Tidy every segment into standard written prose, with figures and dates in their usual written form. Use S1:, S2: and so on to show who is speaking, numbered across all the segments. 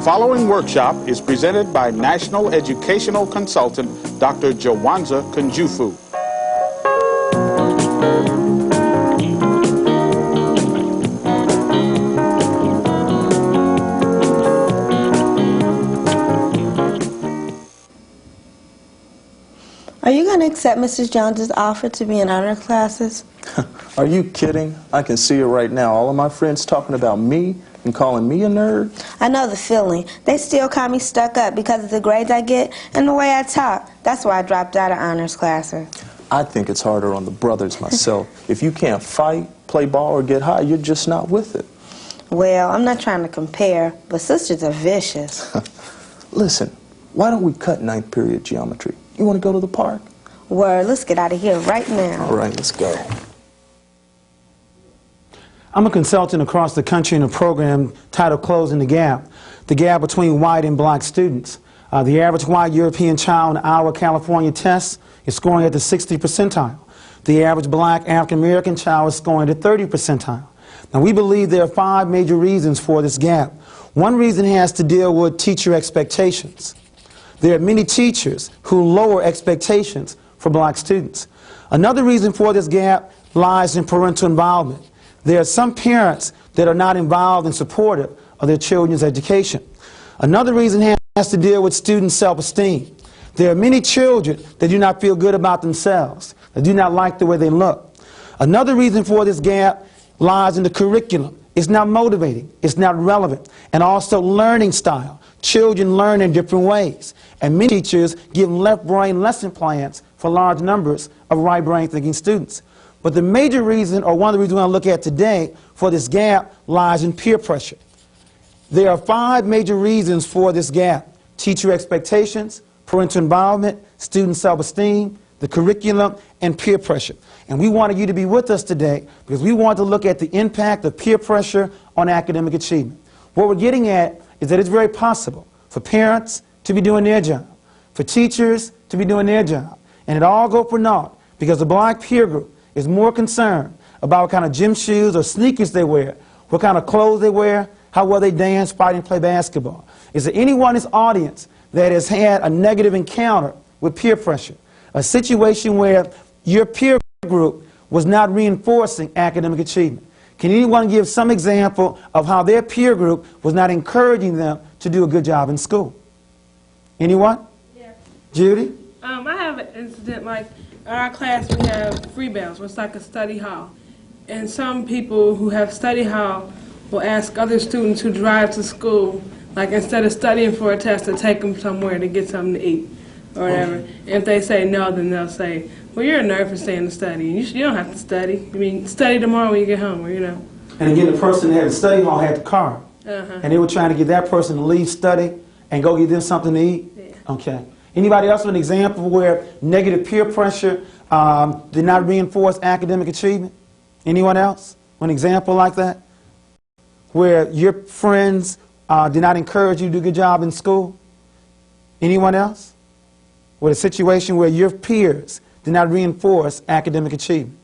S1: The following workshop is presented by National Educational Consultant Dr. Jawanza Kunjufu.
S2: Are you going to accept Mrs. Jones's offer to be in honor classes?
S3: Are you kidding? I can see it right now. All of my friends talking about me and calling me a nerd.
S2: I know the feeling. They still call me stuck up because of the grades I get and the way I talk. That's why I dropped out of honors classes.
S3: I think it's harder on the brothers myself. If you can't fight, play ball, or get high, you're just not with it.
S2: Well, I'm not trying to compare, but sisters are vicious.
S3: Listen, why don't we cut 9th period geometry? You want to go to the park?
S2: Word, let's get out of here right now.
S3: All right, let's go.
S4: I'm a consultant across the country in a program titled Closing the Gap between white and black students. The average white European child in our California test is scoring at the 60th percentile. The average black African American child is scoring at the 30th percentile. Now, we believe there are 5 major reasons for this gap. One reason has to deal with teacher expectations. There are many teachers who lower expectations for black students. Another reason for this gap lies in parental involvement. There are some parents that are not involved and supportive of their children's education. Another reason has to deal with student self-esteem. There are many children that do not feel good about themselves, that do not like the way they look. Another reason for this gap lies in the curriculum. It's not motivating, it's not relevant, and also learning style. Children learn in different ways, and many teachers give left brain lesson plans for large numbers of right brain thinking students. But the major reason, or one of the reasons we're going to look at today for this gap, lies in peer pressure. There are 5 major reasons for this gap: teacher expectations, parental involvement, student self-esteem, the curriculum, and peer pressure. And we wanted you to be with us today because we want to look at the impact of peer pressure on academic achievement. What we're getting at is that it's very possible for parents to be doing their job, for teachers to be doing their job, and it all go for naught because the black peer group is more concerned about what kind of gym shoes or sneakers they wear, what kind of clothes they wear, how well they dance, fight, and play basketball. Is there anyone in this audience that has had a negative encounter with peer pressure, a situation where your peer group was not reinforcing academic achievement? Can anyone give some example of how their peer group was not encouraging them to do a good job in school? Anyone?
S5: Yeah.
S4: Judy?
S5: I have an incident like in our class we have free bells, which is like a study hall. And some people who have study hall will ask other students who drive to school, like instead of studying for a test, to take them somewhere to get something to eat or whatever. And if they say no, then they'll say, well, you're a nerd for staying to study. You don't have to study. I mean, study tomorrow when you get home, or, you know.
S4: And again, the person that had the study hall had the car. And they were trying to get that person to leave study and go get them something to eat?
S5: Yeah.
S4: Okay. Anybody else with an example where negative peer pressure did not reinforce academic achievement? Anyone else? An example like that? Where your friends did not encourage you to do a good job in school? Anyone else? With a situation where your peers did not reinforce academic achievement?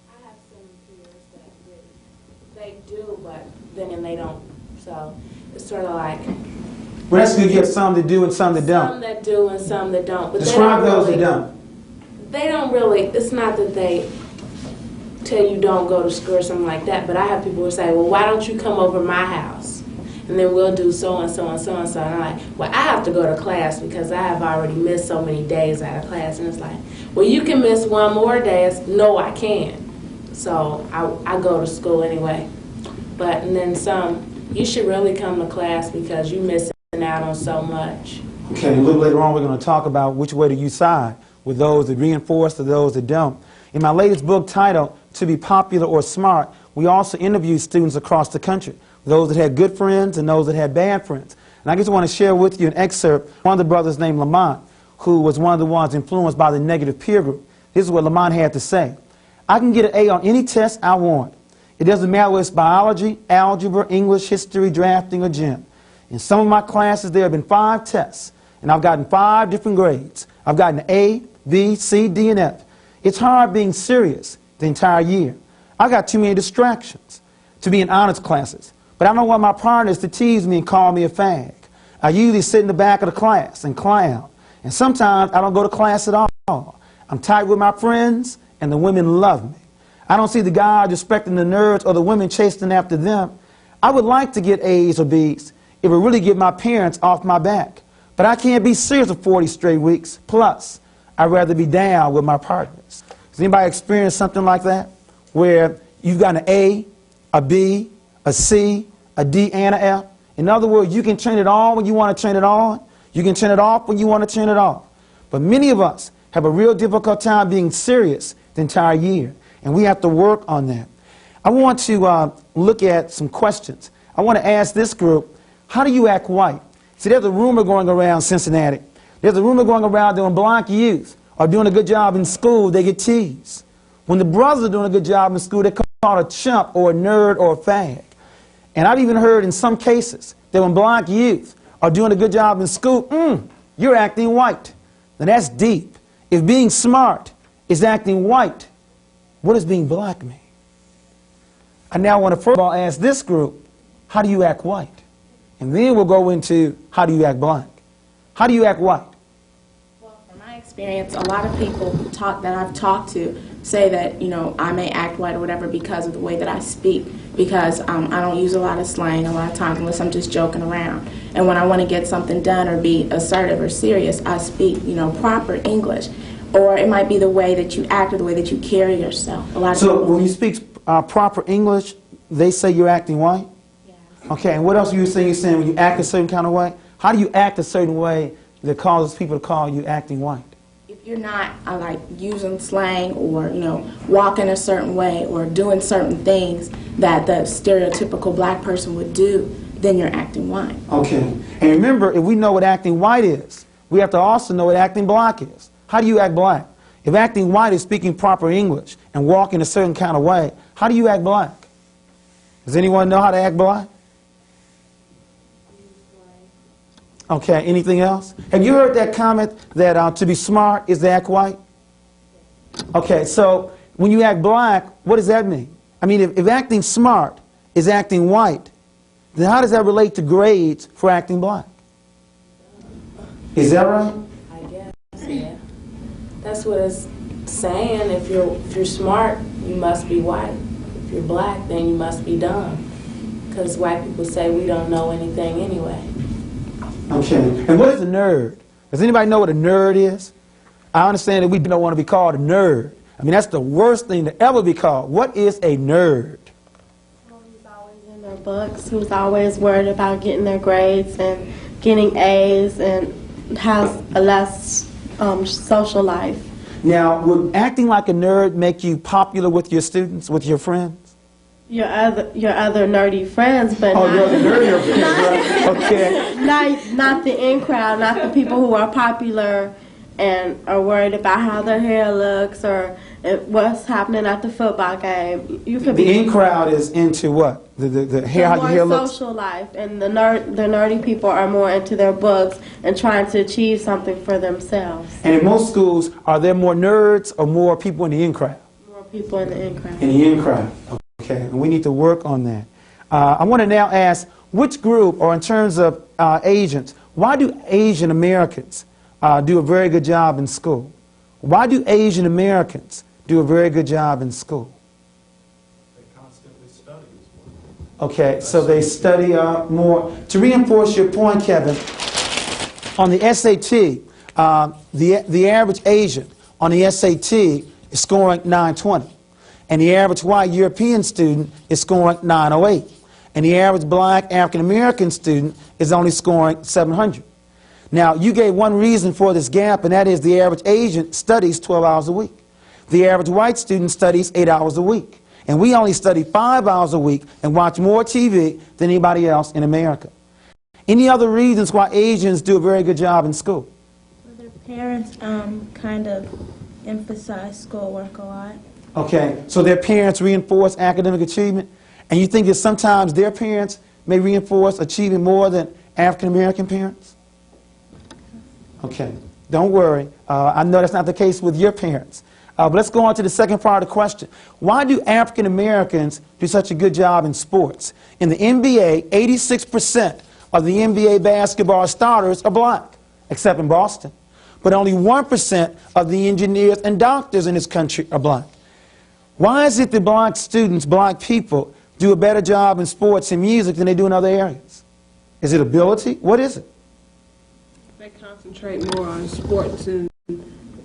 S6: I have some peers that they do, but then they don't. So it's sort of like...
S4: Well, that's good. You have some that do and some that don't.
S6: Some that do and some that don't. But
S4: Describe
S6: they don't
S4: those
S6: really,
S4: that don't.
S6: They don't really, it's not that they tell you don't go to school or something like that, but I have people who say, well, why don't you come over my house? And then we'll do so and so and so and so. And I'm like, well, I have to go to class because I have already missed so many days out of class. And it's like, well, you can miss one more day. It's, no, I can't. So I go to school anyway. But, and then some, you should really come to class because you're missing out on so much.
S4: Okay, a little later on we're going to talk about which way do you side, with those that reinforce or those that don't. In my latest book titled, To Be Popular or Smart, we also interviewed students across the country, those that had good friends and those that had bad friends. And I just want to share with you an excerpt. One of the brothers named Lamont, who was one of the ones influenced by the negative peer group. This is what Lamont had to say. I can get an A on any test I want. It doesn't matter whether it's biology, algebra, English, history, drafting, or gym. In some of my classes, there have been 5 tests, and I've gotten 5 different grades. I've gotten an A, B, C, D, and F. It's hard being serious the entire year. I got too many distractions to be in honors classes. But I don't want my partners to tease me and call me a fag. I usually sit in the back of the class and clown. And sometimes I don't go to class at all. I'm tight with my friends, and the women love me. I don't see the guys respecting the nerds or the women chasing after them. I would like to get A's or B's. It would really get my parents off my back. But I can't be serious for 40 straight weeks. Plus, I'd rather be down with my partners. Has anybody experienced something like that? Where you've got an A, a B, a C, a D, and an F? In other words, you can turn it on when you want to turn it on. You can turn it off when you want to turn it off. But many of us have a real difficult time being serious the entire year. And we have to work on that. I want to look at some questions. I want to ask this group, how do you act white? See, there's a rumor going around Cincinnati. There's a rumor going around that when black youth are doing a good job in school, they get teased. When the brothers are doing a good job in school, they're called a chump or a nerd or a fag. And I've even heard in some cases that when black youth are doing a good job in school, you're acting white. Now that's deep. If being smart is acting white, what does being black mean? I now want to first of all ask this group, how do you act white? And then we'll go into how do you act black. How do you act white?
S7: Well, from my experience, a lot of people that I've talked to say that, you know, I may act white or whatever because of the way that I speak, because I don't use a lot of slang a lot of times unless I'm just joking around. And when I want to get something done or be assertive or serious, I speak, you know, proper English. Or it might be the way that you act or the way that you carry yourself.
S4: So when you speak proper English, they say you're acting white?
S7: Yes.
S4: Okay, and what else are you saying? You're saying when you act a certain kind of way? How do you act a certain way that causes people to call you acting white?
S7: If you're not like using slang or, you know, walking a certain way or doing certain things that the stereotypical black person would do, then you're acting white. Okay,
S4: and remember, if we know what acting white is, we have to also know what acting black is. How do you act black? If acting white is speaking proper English and walking a certain kind of way, how do you act black? Does anyone know how to act black? Okay, anything else? Have you heard that comment that to be smart is to act white? Okay, so when you act black, what does that mean? I mean, if acting smart is acting white, then how does that relate to grades for acting black? Is that right?
S6: I guess, yeah. That's what it's saying. If you're smart, you must be white. If you're black, then you must be dumb. Because white people say we don't know anything anyway.
S4: Okay. And what is a nerd? Does anybody know what a nerd is? I understand that we don't want to be called a nerd. I mean, that's the worst thing to ever be called. What is a nerd?
S8: Who's always in their books, who's always worried about getting their grades and getting A's and has a less social life.
S4: Now, would acting like a nerd make you popular with your students, with your friends?
S8: Your other nerdy friends, but
S4: oh,
S8: not,
S4: you're the nerdy friends, right? Okay.
S8: Not the in crowd, not the people who are popular and are worried about how their hair looks or what's happening at the football game. You could
S4: the in crowd is into what? The hair, how your hair looks?
S8: Social life, and the nerdy people are more into their books and trying to achieve something for themselves.
S4: And in most schools, are there more nerds or more people in the in crowd?
S8: More people in the in crowd.
S4: In the in crowd. Okay, and we need to work on that. I want to now ask, which group, or in terms of Asians, why do Asian Americans do a very good job in school? Why do Asian Americans do a very good job in school?
S3: They constantly study as well.
S4: Okay, so they study more. To reinforce your point, Kevin, on the SAT, the average Asian on the SAT is scoring 920. And the average white European student is scoring 908. And the average black African-American student is only scoring 700. Now, you gave one reason for this gap, and that is the average Asian studies 12 hours a week. The average white student studies 8 hours a week. And we only study 5 hours a week and watch more TV than anybody else in America. Any other reasons why Asians do a very good job in school?
S2: Well, their parents kind of emphasize schoolwork a lot.
S4: Okay, so their parents reinforce academic achievement, and you think that sometimes their parents may reinforce achievement more than African-American parents? Okay, don't worry. I know that's not the case with your parents. But let's go on to the second part of the question. Why do African Americans do such a good job in sports? In the NBA, 86% of the NBA basketball starters are black, except in Boston. But only 1% of the engineers and doctors in this country are black. Why is it that black students, black people, do a better job in sports and music than they do in other areas? Is it ability? What is it?
S5: They concentrate more on sports and,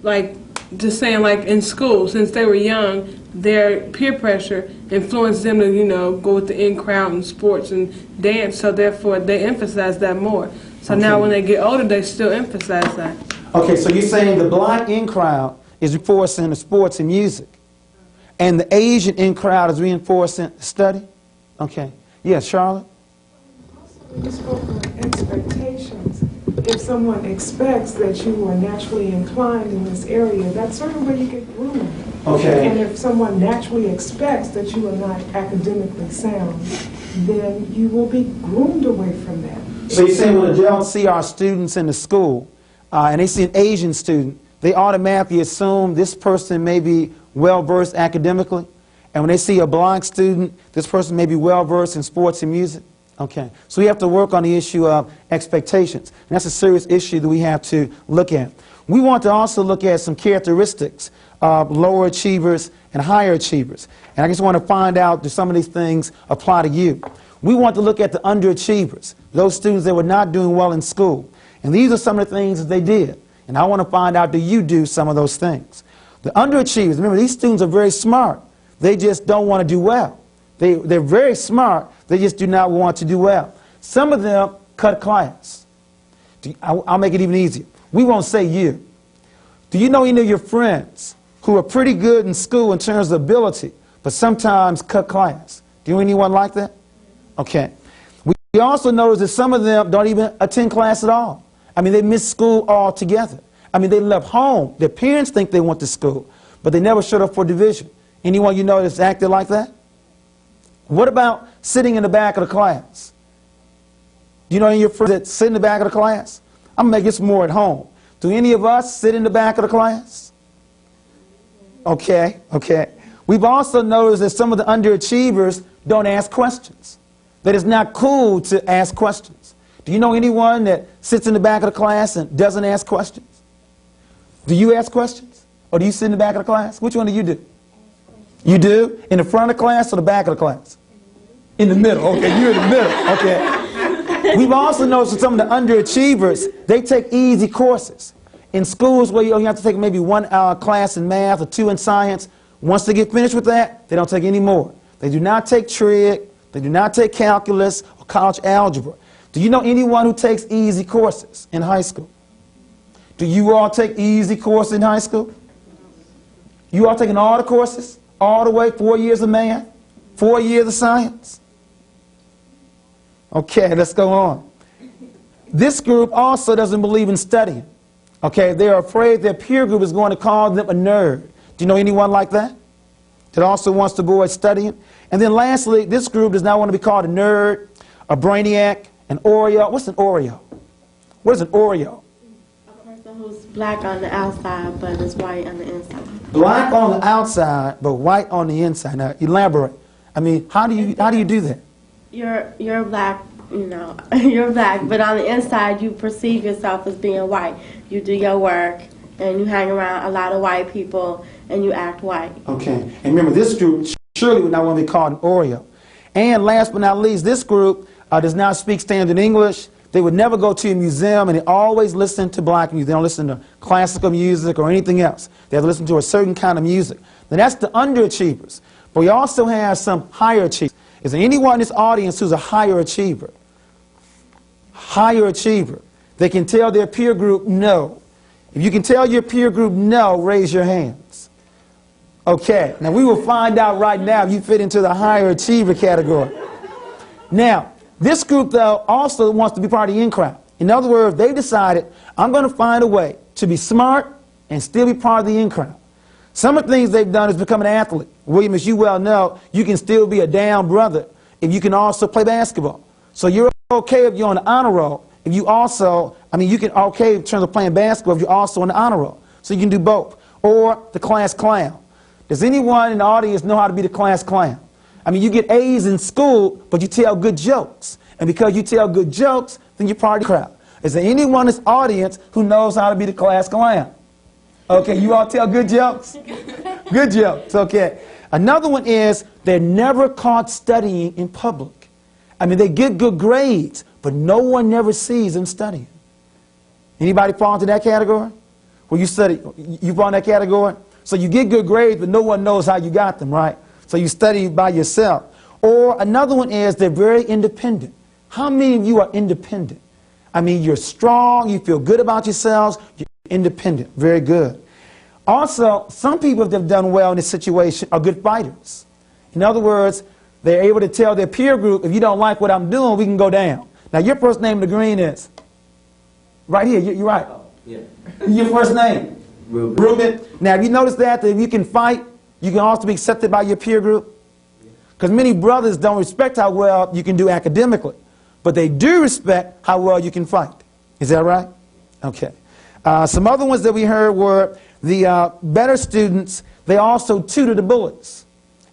S5: like, just saying, like, in school, since they were young, their peer pressure influenced them to, you know, go with the in crowd in sports and dance, so therefore they emphasize that more. So now when they get older, they still emphasize that.
S4: Okay, so you're saying the black in crowd is reinforcing the sports and music, and the Asian in crowd is reinforcing the study? Okay. Yes, Charlotte?
S9: Also, you spoke on expectations. If someone expects that you are naturally inclined in this area, that's sort of where you get groomed.
S4: Okay.
S9: And if someone naturally expects that you are not academically sound, then you will be groomed away from that.
S4: So you're saying when adults see our students in the school, and they see an Asian student, they automatically assume this person may be well-versed academically, and when they see a black student, this person may be well-versed in sports and music? Okay, so we have to work on the issue of expectations, and that's a serious issue that we have to look at. We want to also look at some characteristics of lower achievers and higher achievers, and I just want to find out, do some of these things apply to you? We want to look at the underachievers, those students that were not doing well in school, and these are some of the things that they did, and I want to find out, do you do some of those things? The underachievers, remember, these students are very smart, they just don't want to do well. They're very smart, they just do not want to do well. Some of them cut class. I'll make it even easier. We won't say you. Do you know any of your friends who are pretty good in school in terms of ability, but sometimes cut class? Do you know anyone like that? Okay. We also notice that some of them don't even attend class at all. I mean, they miss school altogether. I mean, they left home. Their parents think they went to school, but they never showed up for division. Anyone you know that's acted like that? What about sitting in the back of the class? Do you know any of your friends that sit in the back of the class? I'm going to make this more at home. Do any of us sit in the back of the class? Okay, okay. We've also noticed that some of the underachievers don't ask questions. That it's not cool to ask questions. Do you know anyone that sits in the back of the class and doesn't ask questions? Do you ask questions? Or do you sit in the back of the class? Which one do you do? You do? In the front of the class or the back of the class? In the middle. Okay, you're in the middle. Okay. We've also noticed that some of the underachievers, they take easy courses. In schools where you only have to take maybe 1 hour class in math or 2 in science, once they get finished with that, they don't take any more. They do not take trig, they do not take calculus or college algebra. Do you know anyone who takes easy courses in high school? Do you all take easy courses in high school? You all taking all the courses? All the way, 4 years of math, 4 years of science? Okay, let's go on. This group also doesn't believe in studying. Okay, they're afraid their peer group is going to call them a nerd. Do you know anyone like that? That also wants to avoid studying? And then lastly, this group does not want to be called a nerd, a brainiac, an Oreo. What's an Oreo? What is an Oreo?
S8: A person who's black on the outside but is white on the inside.
S4: Black on the outside but white on the inside. Now elaborate. I mean, how do you do that?
S8: You're black, you know, you're black, but on the inside you perceive yourself as being white. You do your work and you hang around a lot of white people and you act white. Okay. And remember, this group surely would not want to be called an Oreo. And last but not least, this group does not speak standard English. They would never go to a museum, and they always listen to black music. They don't listen to classical music or anything else. They have to listen to a certain kind of music. Now, that's the underachievers. But we also have some higher achievers. Is there anyone in this audience who's a higher achiever? Higher achiever. They can tell their peer group no. If you can tell your peer group no, raise your hands. Okay, now we will find out right now if you fit into the higher achiever category. Now, this group, though, also wants to be part of the in crowd. In other words, they decided, I'm going to find a way to be smart and still be part of the in crowd. Some of the things they've done is become an athlete. William, as you well know, you can still be a down brother if you can also play basketball. So you're okay if you're on the honor roll. If you also, I mean, you can okay in terms of playing basketball if you're also on the honor roll. So you can do both.
S4: or the class clown. Does anyone in the audience know how to be the class clown? I mean, you get A's in school, but you tell good jokes. And because you tell good jokes, then you're part of the crowd. Is there anyone in this audience who knows how to be the class clown? Okay, you all tell good jokes? Good jokes, okay. Another one is they're never caught studying in public. I mean, they get good grades, but no one never sees them studying. Anybody fall into that category? Well, you study, you fall in that category? So you get good grades, but no one knows how you got them, right? So you study by yourself. Or another one is they're very independent. How many of you are independent? I mean, you're strong, you feel good about yourselves, you're independent. Very good. Also, some people that have done well in this situation are good fighters. In other words, they're able to tell their peer group, if you don't like what I'm doing, we can go down. Now, your first name in the green is? Right here, you're right.
S10: Yeah.
S4: Your first name? Ruben. Now, have you noticed that if you can fight, you can also be accepted by your peer group? Because many brothers don't respect how well you can do academically, but they do respect how well you can fight. Is that right? Okay. Some other ones that we heard were the better students, they also tutor the bullies.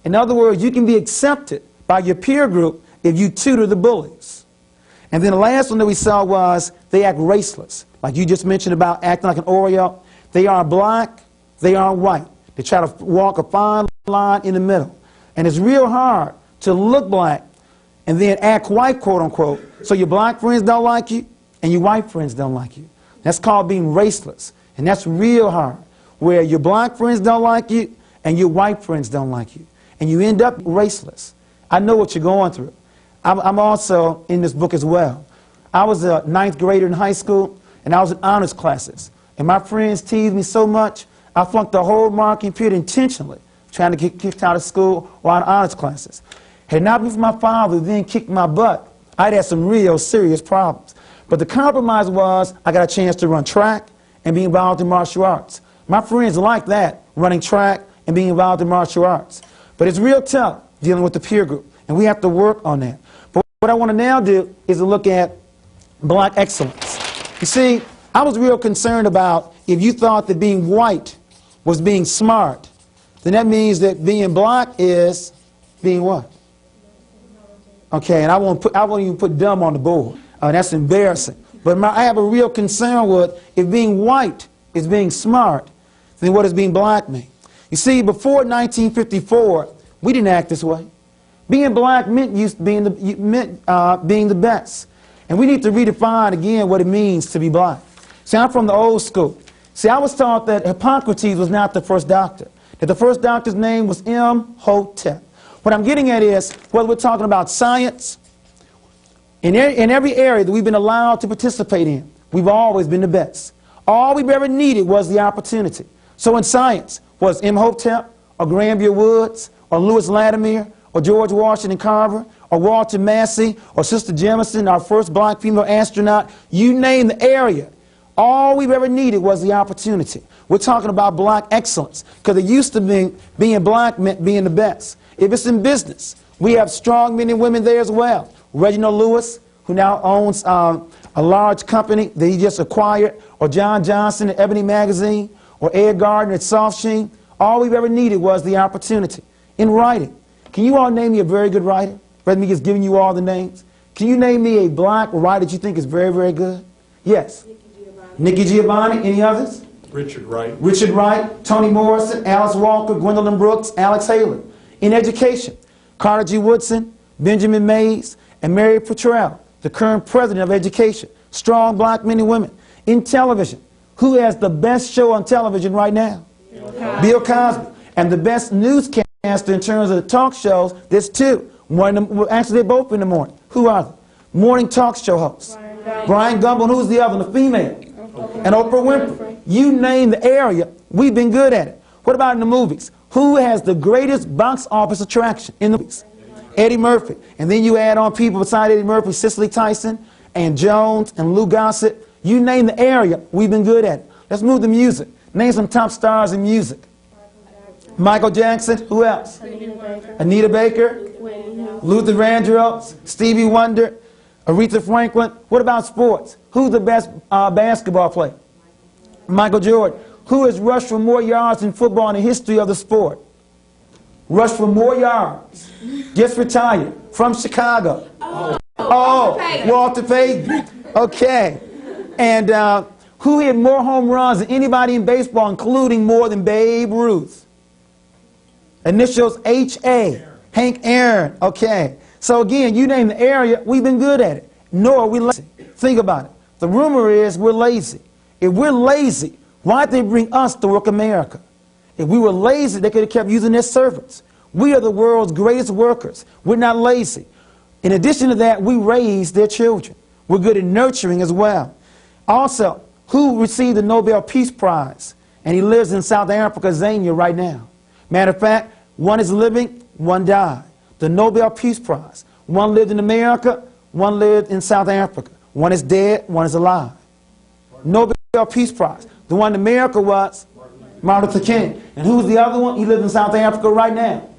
S4: In other words, you can be accepted by your peer group if you tutor the bullies. And then the last one that we saw was they act raceless. Like you just mentioned about acting like an Oreo. They are black, they are white. They try to walk a fine line in the middle. And it's real hard to look black and then act white, quote unquote, so your black friends don't like you and your white friends don't like you. That's called being raceless. And that's real hard, where your black friends don't like you and your white friends don't like you. And you end up raceless. I know what you're going through. I'm also in this book as well. I was a 9th grader in high school, and I was in honors classes. And my friends teased me so much, I flunked the whole marking period intentionally, trying to get kicked out of school or out of honors classes. Had it not been for my father who then kicked my butt, I'd had some real serious problems. But the compromise was I got a chance to run track and be involved in martial arts. My friends like that, running track and being involved in martial arts. But it's real tough dealing with the peer group, and we have to work on that. But what I want to now do is to look at black excellence. You see, I was real concerned about if you thought that being white was being smart, then that means that being black is being what? Okay, and I won't even put dumb on the board. That's embarrassing. But I have a real concern with if being white is being smart, then what does being black mean? You see, before 1954, we didn't act this way. Being black meant being the best. And we need to redefine again what it means to be black. See, I'm from the old school. See, I was taught that Hippocrates was not the first doctor, that the first doctor's name was Imhotep. What I'm getting at is, whether we're talking about science, in every area that we've been allowed to participate in, we've always been the best. All we've ever needed was the opportunity. So in science, was Imhotep, or Granville Woods, or Lewis Latimer, or George Washington Carver, or Walter Massey, or Sister Jemison, our first black female astronaut, you name the area. All we've ever needed was the opportunity. We're talking about black excellence, because it used to be being black meant being the best. If it's in business, we have strong men and women there as well. Reginald Lewis, who now owns a large company that he just acquired, or John Johnson at Ebony Magazine, or Ed Gardner at Soft Sheen. All we've ever needed was the opportunity. In writing, can you all name me a very good writer? Rather than me just giving you all the names. Can you name me a black writer that you think is very, very good? Yes. Nikki Giovanni. Any others?
S11: Richard Wright.
S4: Richard Wright, Toni Morrison, Alice Walker, Gwendolyn Brooks, Alex Haley. In education, Carter G. Woodson, Benjamin Mays, and Mary Petrell, the current president of education. Strong black men and women. In television, who has the best show on television right now? Bill Cosby. And the best newscaster in terms of the talk shows, there's two. Actually, they're both in the morning. Who are they? Morning talk show hosts. Brian Gumble, and who's the other one? The female. And Oprah Winfrey. You name the area, we've been good at it. What about in the movies? Who has the greatest box office attraction in the movies? Eddie Murphy. And then you add on people beside Eddie Murphy, Cicely Tyson, and Jones, and Lou Gossett. You name the area, we've been good at it. Let's move to music. Name some top stars in music. Michael Jackson. Who else? Anita Baker. Luther Vandross. Stevie Wonder. Aretha Franklin. What about sports? Who's the best basketball player? Michael Jordan. who has rushed for more yards in football in the history of the sport? Rushed for more yards. Just retired from Chicago. Walter Payne. Okay. And who hit more home runs than anybody in baseball, including more than Babe Ruth? Initials H.A. Hank Aaron. Okay. So again, you name the area, we've been good at it. Nor are we lazy. Think about it. The rumor is we're lazy. If we're lazy, why'd they bring us to work America? If we were lazy, they could have kept using their servants. We are the world's greatest workers. We're not lazy. In addition to that, we raise their children. We're good at nurturing as well. Also, who received the Nobel Peace Prize? And he lives in South Africa, Zania, right now. Matter of fact, one is living, one died. The Nobel Peace Prize. One lived in America, one lived in South Africa. One is dead, one is alive. Nobel Peace Prize. The one in America was Martin Luther King. And who's the other one? He lives in South Africa right now.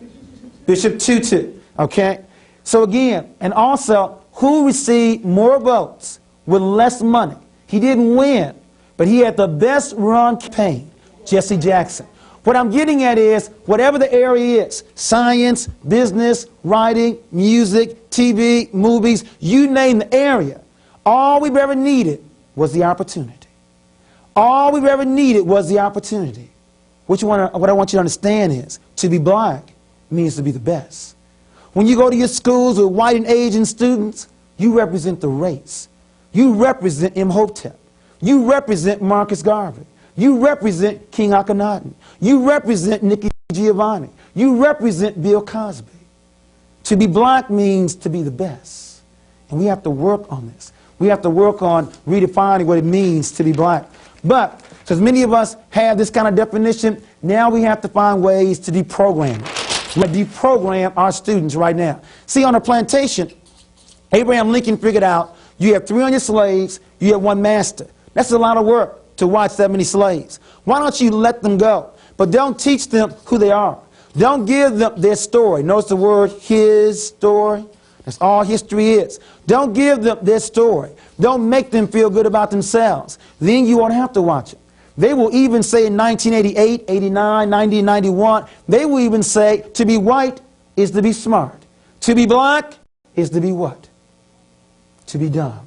S4: Bishop Tutu. Okay? So again, and also, who received more votes with less money? He didn't win, but he had the best run campaign, Jesse Jackson. What I'm getting at is, whatever the area is, science, business, writing, music, TV, movies, you name the area, all we've ever needed was the opportunity. All we've ever needed was the opportunity. What I want you to understand is, to be black means to be the best. When you go to your schools with white and Asian students, you represent the race. You represent Imhotep. You represent Marcus Garvey. You represent King Akhenaten. You represent Nikki Giovanni. You represent Bill Cosby. To be black means to be the best. And we have to work on this. We have to work on redefining what it means to be black. But, because many of us have this kind of definition, now we have to find ways to deprogram it. We deprogram our students right now. See, on a plantation, Abraham Lincoln figured out you have 300 slaves, you have one master. That's a lot of work to watch that many slaves. Why don't you let them go? But don't teach them who they are. Don't give them their story. Notice the word his story. That's all history is. Don't give them their story. Don't make them feel good about themselves. Then you won't have to watch it. They will even say in 1988, 89, 90, 91, they will even say to be white is to be smart. To be black is to be what? To be dumb.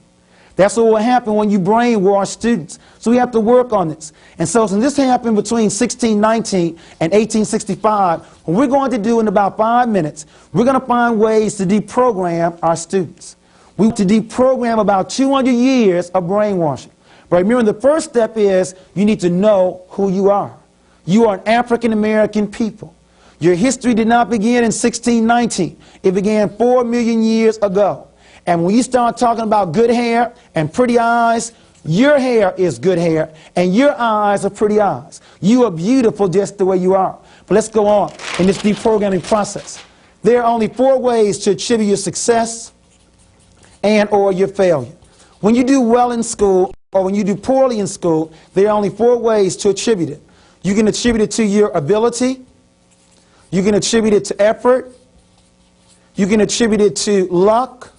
S4: That's what will happen when you brainwash students. So we have to work on this. And so since this happened between 1619 and 1865, what we're going to do in about 5 minutes, we're going to find ways to deprogram our students. We want to deprogram about 200 years of brainwashing. But remember, the first step is you need to know who you are. You are an African-American people. Your history did not begin in 1619. It began 4 million years ago. And when you start talking about good hair and pretty eyes, your hair is good hair and your eyes are pretty eyes. You are beautiful just the way you are. But let's go on in this deprogramming process. There are only 4 ways to attribute your success and or your failure. When you do well in school or when you do poorly in school, there are only 4 ways to attribute it. You can attribute it to your ability. You can attribute it to effort. You can attribute it to luck.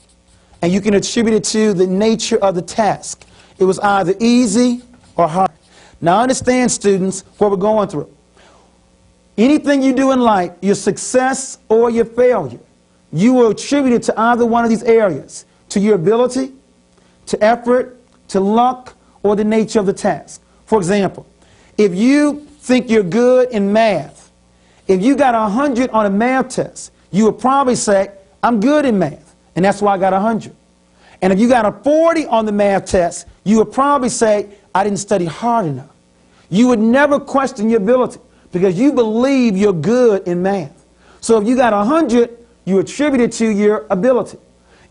S4: And you can attribute it to the nature of the task. It was either easy or hard. Now understand, students, what we're going through. Anything you do in life, your success or your failure, you will attribute it to either one of these areas. To your ability, to effort, to luck, or the nature of the task. For example, if you think you're good in math, if you got 100 on a math test, you would probably say, I'm good in math. And that's why I got 100. And if you got a 40 on the math test, you would probably say, I didn't study hard enough. You would never question your ability because you believe you're good in math. So if you got 100, you attribute it to your ability.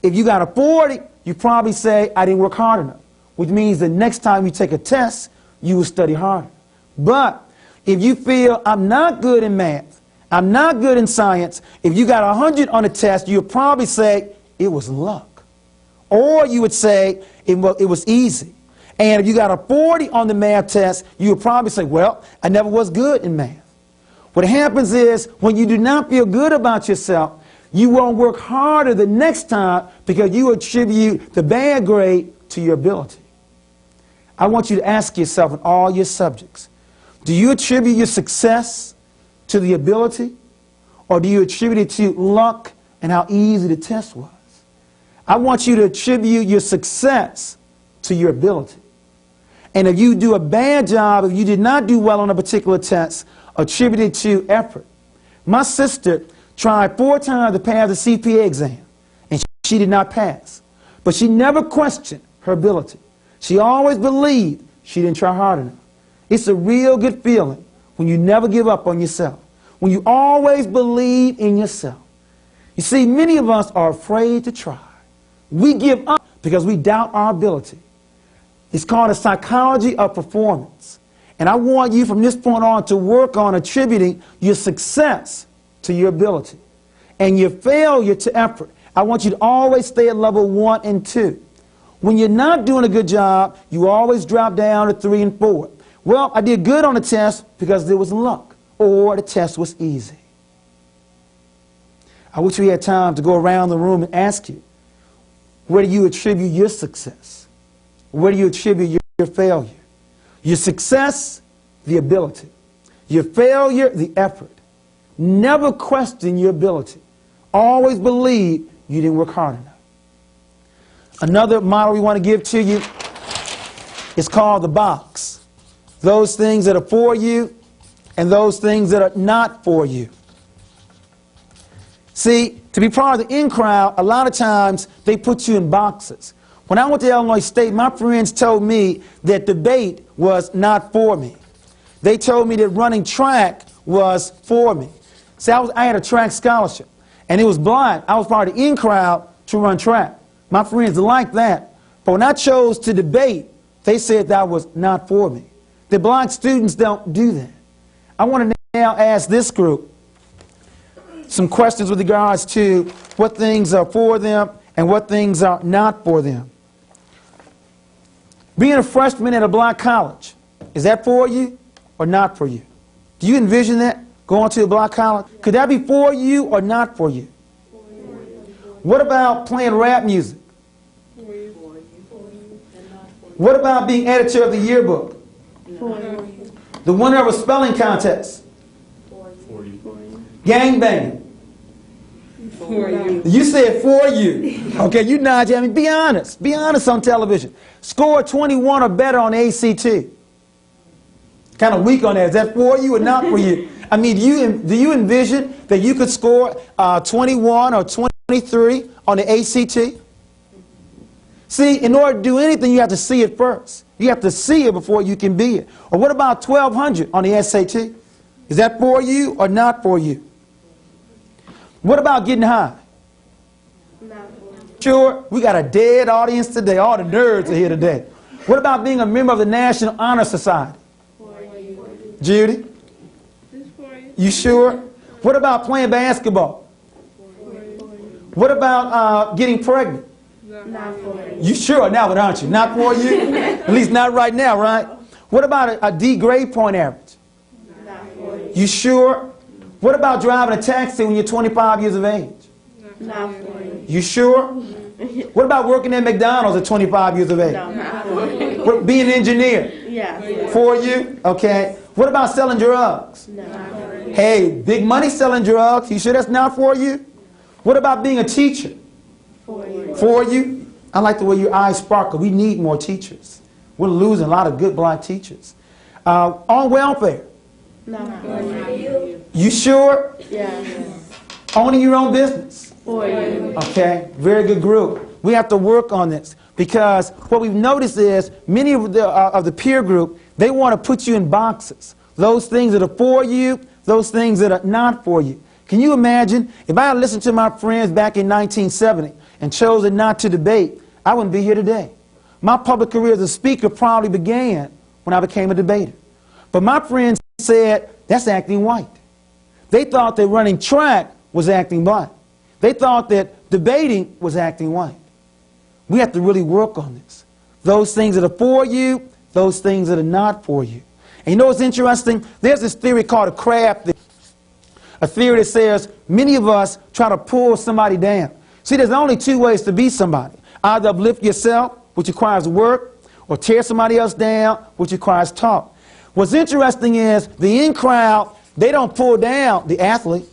S4: If you got a 40, you probably say, I didn't work hard enough, which means the next time you take a test, you will study harder. But if you feel, I'm not good in math, I'm not good in science, if you got 100 on a test, you'll probably say, it was luck. Or you would say it was easy. And if you got a 40 on the math test, you would probably say, well, I never was good in math. What happens is when you do not feel good about yourself, you won't work harder the next time because you attribute the bad grade to your ability. I want you to ask yourself in all your subjects, Do you attribute your success to the ability, or do you attribute it to luck and how easy the test was? I want you to attribute your success to your ability. And if you do a bad job, if you did not do well on a particular test, attribute it to effort. My sister tried 4 times to pass the CPA exam, and she did not pass. But she never questioned her ability. She always believed she didn't try hard enough. It's a real good feeling when you never give up on yourself, when you always believe in yourself. You see, many of us are afraid to try. We give up because we doubt our ability. It's called a psychology of performance. And I want you from this point on to work on attributing your success to your ability and your failure to effort. I want you to always stay at level 1 and 2. When you're not doing a good job, you always drop down to 3 and 4. Well, I did good on the test because there was luck, or the test was easy. I wish we had time to go around the room and ask you, where do you attribute your success? Where do you attribute your failure? Your success, the ability. Your failure, the effort. Never question your ability. Always believe you didn't work hard enough. Another model we want to give to you is called the box. Those things that are for you and those things that are not for you. See, to be part of the in crowd, a lot of times they put you in boxes. When I went to Illinois State, my friends told me that debate was not for me. They told me that running track was for me. See, I had a track scholarship, and it was blind. I was part of the in crowd to run track. My friends liked that. But when I chose to debate, they said that was not for me. The black students don't do that. I want to now ask this group some questions with regards to what things are for them and what things are not for them. Being a freshman at a black college, is that for you or not for you? Do you envision that, going to a black college? Could that be for you or not for you? What about playing rap music? What about being editor of the yearbook? The winner of a spelling contest? Gangbanging?
S5: For you.
S4: You said for you. Okay, you nod. I mean, be honest. Be honest on television. Score 21 or better on ACT. Kind of weak on that. Is that for you or not for you? I mean, do you envision that you could score 21 or 23 on the ACT? See, in order to do anything, you have to see it first. You have to see it before you can be it. Or what about 1200 on the SAT? Is that for you or not for you? What about getting high? Sure, we got a dead audience today. All the nerds are here today. What about being a member of the National Honor Society? Judy? You sure? What about playing basketball? What about getting pregnant? You sure now, aren't you? Not for you? At least not right now, right? What about a D grade point average? You sure? What about driving a taxi when you're 25 years of age? You sure? What about working at McDonald's at 25 years of age? What, being an engineer? For you? Okay. What about selling drugs? Hey, big money selling drugs. You sure that's not for you? What about being a teacher? For you? I like the way your eyes sparkle. We need more teachers. We're losing a lot of good black teachers. On welfare? You sure? Owning your own business? Okay, very good group. We have to work on this because what we've noticed is many of the peer group, they want to put you in boxes. Those things that are for you, those things that are not for you. Can you imagine if I had listened to my friends back in 1970 and chosen not to debate, I wouldn't be here today. My public career as a speaker probably began when I became a debater. But my friends said, that's acting white. They thought that running track was acting black. They thought that debating was acting white. We have to really work on this. Those things that are for you, those things that are not for you. And you know what's interesting? There's this theory called a crab theory. A theory that says many of us try to pull somebody down. See, there's only 2 ways to be somebody. Either uplift yourself, which requires work, or tear somebody else down, which requires talk. What's interesting is the in crowd, they don't pull down the athlete,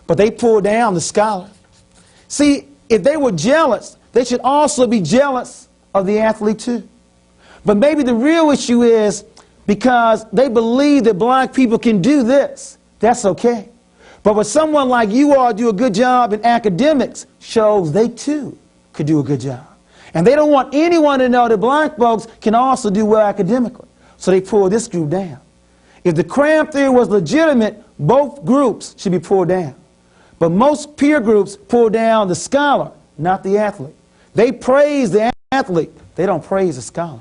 S4: but they pull down the scholar. See, if they were jealous, they should also be jealous of the athlete too. But maybe the real issue is because they believe that black people can do this. That's okay. But when someone like you all do a good job in academics, shows they too could do a good job. And they don't want anyone to know that black folks can also do well academically. So they pull this group down. If the cram theory was legitimate, both groups should be pulled down. But most peer groups pull down the scholar, not the athlete. They praise the athlete. They don't praise the scholar.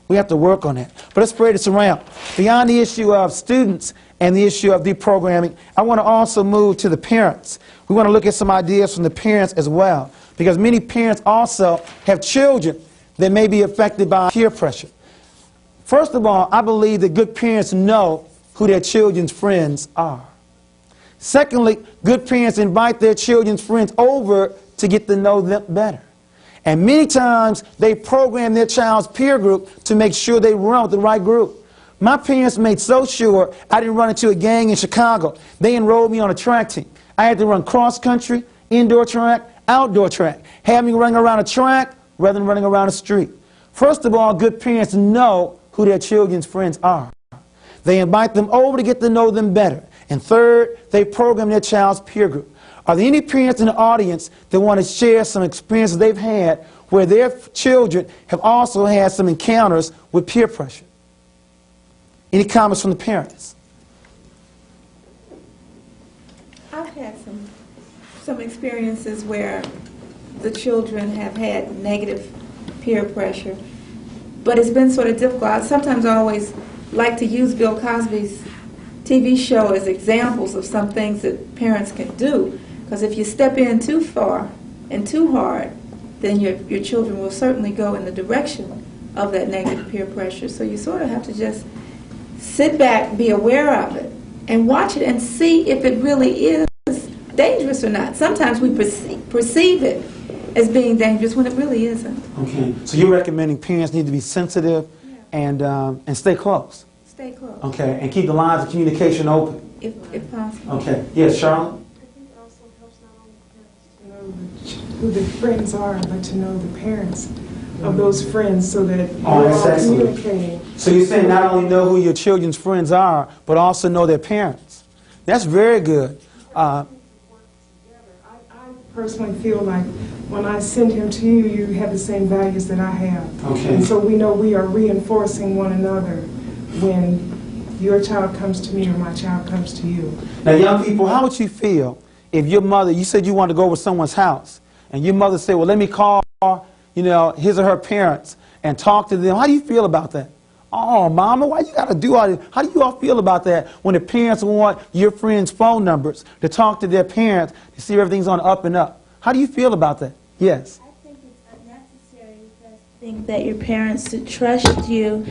S4: We have to work on that. But let's spread this around. Beyond the issue of students and the issue of deprogramming, I want to also move to the parents. We want to look at some ideas from the parents as well, because many parents also have children that may be affected by peer pressure. First of all, I believe that good parents know who their children's friends are. Secondly, good parents invite their children's friends over to get to know them better. And many times, they program their child's peer group to make sure they run with the right group. My parents made so sure I didn't run into a gang in Chicago. They enrolled me on a track team. I had to run cross country, indoor track, outdoor track. Had me running around a track rather than running around a street. First of all, good parents know who their children's friends are. They invite them over to get to know them better. And third, they program their child's peer group. Are there any parents in the audience that want to share some experiences they've had where their children have also had some encounters with peer pressure? Any comments from the parents?
S10: I've had some experiences where the children have had negative peer pressure, but it's been sort of difficult. Sometimes I always like to use Bill Cosby's TV show as examples of some things that parents can do, because if you step in too far and too hard, then your children will certainly go in the direction of that negative peer pressure. So you sort of have to just sit back, be aware of it, and watch it and see if it really is dangerous or not. Sometimes we perceive it as being dangerous when it really isn't.
S4: Okay. So you're recommending parents need to be sensitive and stay close.
S10: Stay close.
S4: Okay. And keep the lines of communication open.
S10: If possible.
S4: Okay. Yes, Charlotte?
S9: I think it also helps not only parents to know who the friends are, but to know the parents of those friends so that you're all communicating.
S4: So you're saying not only know who your children's friends are, but also know their parents. That's very good.
S9: I personally feel like when I send him to you, you have the same values that I have.
S4: Okay.
S9: And so we know we are reinforcing one another when your child comes to me or my child comes to you.
S4: Now, young people, how would you feel if your mother, you said you wanted to go over to someone's house, and your mother said, well, let me call, his or her parents and talk to them. How do you feel about that? Oh, Mama, why you got to do all this? How do you all feel about that when the parents want your friends' phone numbers to talk to their parents to see if everything's on the up and up? How do you feel about that? Yes.
S7: I think it's unnecessary because I think that your parents should trust you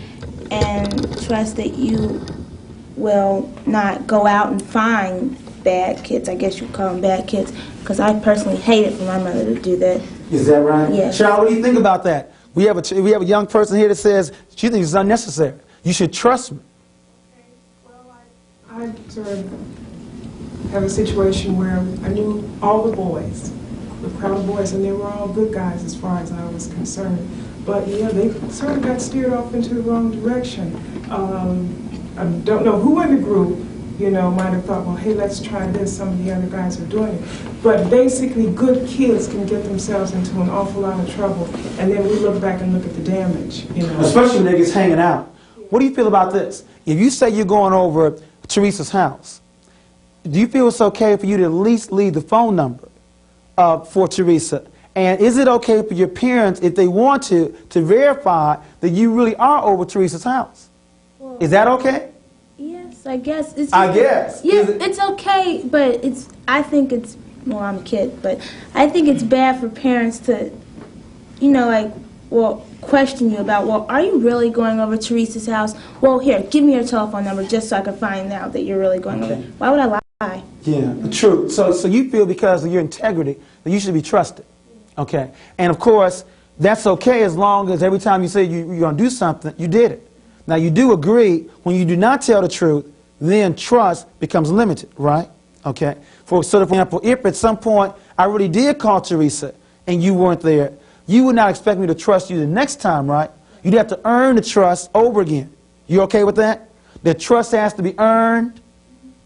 S7: and trust that you will not go out and find bad kids. I guess you call them bad kids, because I personally hate it for my mother to do that.
S4: Is that right?
S7: Yes.
S4: Cheryl, what do you think about that? We have a young person here that says she thinks it's unnecessary. You should trust me.
S9: Okay. Well, I sort of have a situation where I knew all the boys, the crowd of boys, and they were all good guys as far as I was concerned. But yeah, they sort of got steered off into the wrong direction. I don't know who in the group, might have thought, well, hey, let's try this. Some of the other guys are doing it. But basically, good kids can get themselves into an awful lot of trouble, and then we look back and look at the damage,
S4: Especially when niggas hanging out. What do you feel about this? If you say you're going over Teresa's house, do you feel it's okay for you to at least leave the phone number for Teresa? And is it okay for your parents, if they want to verify that you really are over Teresa's house? Well, is that okay?
S7: Yes, I guess.
S4: I guess.
S7: Yeah, it's okay, but I think it's, well, I'm a kid, but I think it's bad for parents to, question you about, well, are you really going over Teresa's house? Well, here, give me your telephone number just so I can find out that you're really going over. Why would I lie? Yeah,
S4: true. So you feel because of your integrity that you should be trusted. Okay. And of course, that's okay as long as every time you say you're going to do something, you did it. Now, you do agree, when you do not tell the truth, then trust becomes limited, right? Okay. For example, if at some point I really did call Teresa and you weren't there, you would not expect me to trust you the next time, right? You'd have to earn the trust over again. You okay with that? The trust has to be earned?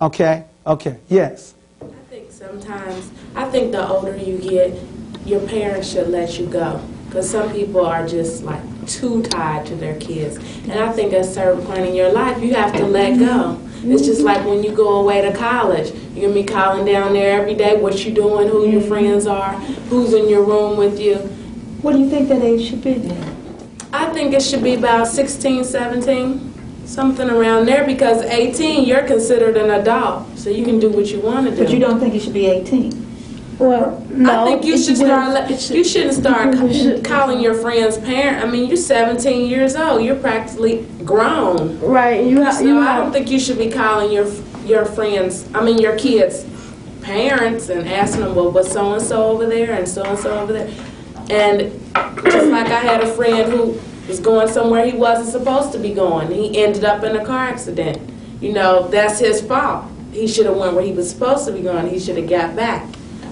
S4: Okay. Okay. Yes.
S6: I think sometimes, I think the older you get, your parents should let you go. Because some people are just like too tied to their kids. And I think at a certain point in your life, you have to let go. It's just like when you go away to college. You're going to be calling down there every day what you're doing, who your friends are, who's in your room with you.
S10: What do you think that age should be then?
S6: I think it should be about 16, 17, something around there, because 18, you're considered an adult, so you can do what you want to do.
S10: But you don't think it should be 18?
S8: Well, no.
S6: I think you should you shouldn't start calling your friends parent. I mean, you're 17 years old. You're practically grown.
S8: Right.
S6: I don't think you should be calling your friends, your kids parents and asking them, well, what's so-and-so over there and so-and-so over there. And just like I had a friend who was going somewhere he wasn't supposed to be going. He ended up in a car accident. You know, that's his fault. He should have went where he was supposed to be going. He should have got back.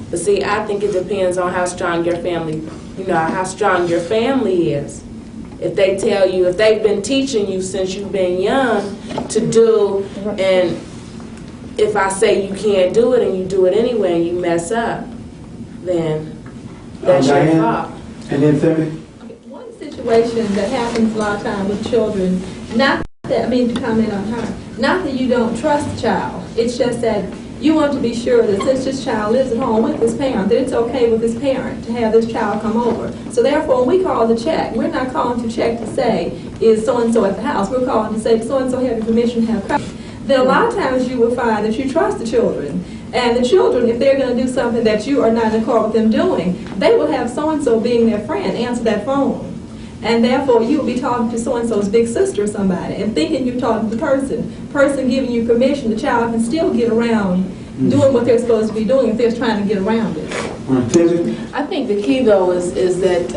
S6: But see, I think it depends on how strong your family, how strong your family is. If they tell you, if they've been teaching you since you've been young to do, and if I say you can't do it and you do it anyway and you mess up, then that's your fault.
S4: And then Timothy?
S11: One situation that happens a lot of times with children, not that, to comment on her, not that you don't trust the child, it's just that you want to be sure that since this child lives at home with his parent, that it's okay with his parent to have this child come over. So therefore, when we call to check, we're not calling to check to say, is so-and-so at the house? We're calling to say, so-and-so have your permission to have custody. Then a lot of times you will find that you trust the children. And the children, if they're going to do something that you are not in accord with them doing, they will have so-and-so being their friend answer that phone. And therefore, you will be talking to so-and-so's big sister or somebody and thinking you're talking to the person giving you permission. The child can still get around doing what they're supposed to be doing if they're trying to get around it.
S7: I think the key, though, is that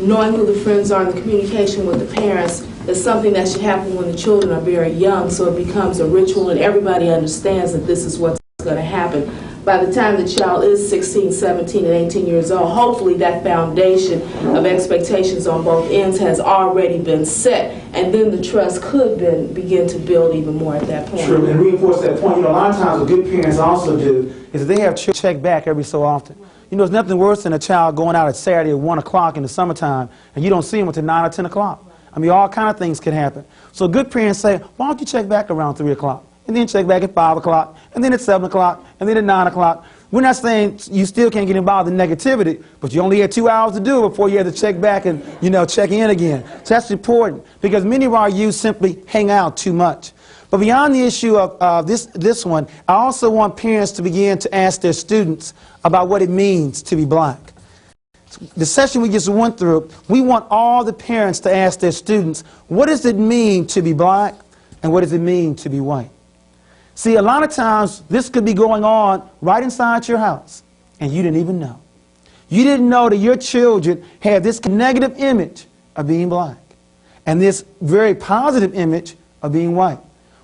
S7: knowing who the friends are and the communication with the parents is something that should happen when the children are very young, so it becomes a ritual and everybody understands that this is what's going to happen. By the time the child is 16, 17, and 18 years old, hopefully that foundation of expectations on both ends has already been set, and then the trust could begin to build even more at that point.
S4: True, and reinforce that point. A lot of times what good parents also do is they have check back every so often. There's nothing worse than a child going out at Saturday at 1 o'clock in the summertime, and you don't see them until 9 or 10 o'clock. All kind of things can happen. So good parents say, why don't you check back around 3 o'clock? And then check back at 5 o'clock, and then at 7 o'clock, and then at 9 o'clock. We're not saying you still can't get involved in negativity, but you only had 2 hours to do it before you had to check back and, check in again. So that's important, because many of our youth simply hang out too much. But beyond the issue of this one, I also want parents to begin to ask their students about what it means to be black. The session we just went through, we want all the parents to ask their students, what does it mean to be black, and what does it mean to be white? See, a lot of times, this could be going on right inside your house, and you didn't even know. You didn't know that your children had this negative image of being black, and this very positive image of being white.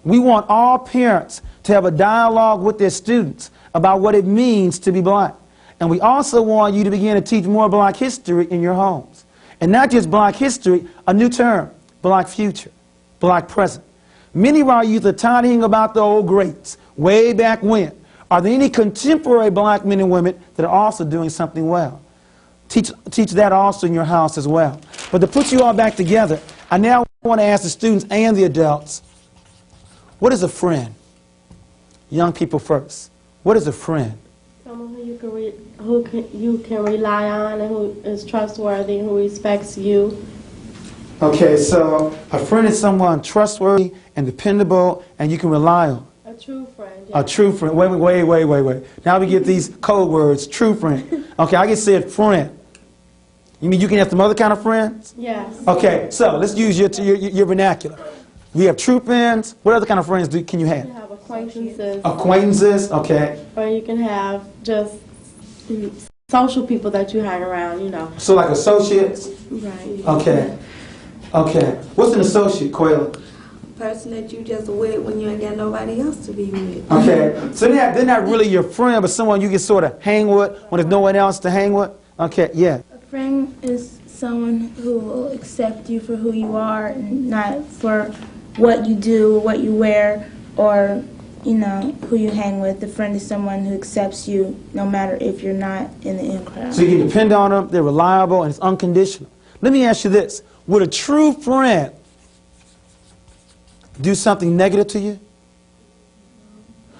S4: We want all parents to have a dialogue with their students about what it means to be black. And we also want you to begin to teach more black history in your homes. And not just black history, a new term, black future, black present. Many of our youth are tired of hearing about the old greats, way back when. Are there any contemporary black men and women that are also doing something well? Teach that also in your house as well. But to put you all back together, I now want to ask the students and the adults, what is a friend? Young people first. What is a friend?
S8: Someone who you can rely on and who is trustworthy and who respects you.
S4: Okay, so a friend is someone trustworthy and dependable and you can rely on.
S8: A true friend. Yeah.
S4: A true friend. Wait. Now we get these code words, true friend. Okay, I just said friend. You mean you can have some other kind of friends?
S8: Yes.
S4: Okay, so let's use your vernacular. We have true friends. What other kind of friends can you have?
S8: You have acquaintances.
S4: Acquaintances, okay.
S8: Or you can have just social people that you hang around,
S4: So like associates?
S8: Right.
S4: Okay. Okay. What's an associate, Quayla?
S10: Person that you just with when you ain't got nobody else to be with.
S4: Okay. So they're not really your friend, but someone you can sort of hang with when there's no one else to hang with? Okay, yeah.
S12: A friend is someone who will accept you for who you are and not for what you do, what you wear, or, you know, who you hang with. A friend is someone who accepts you no matter if you're not in the in crowd.
S4: So you can depend on them, they're reliable, and it's unconditional. Let me ask you this. Would a true friend do something negative to you?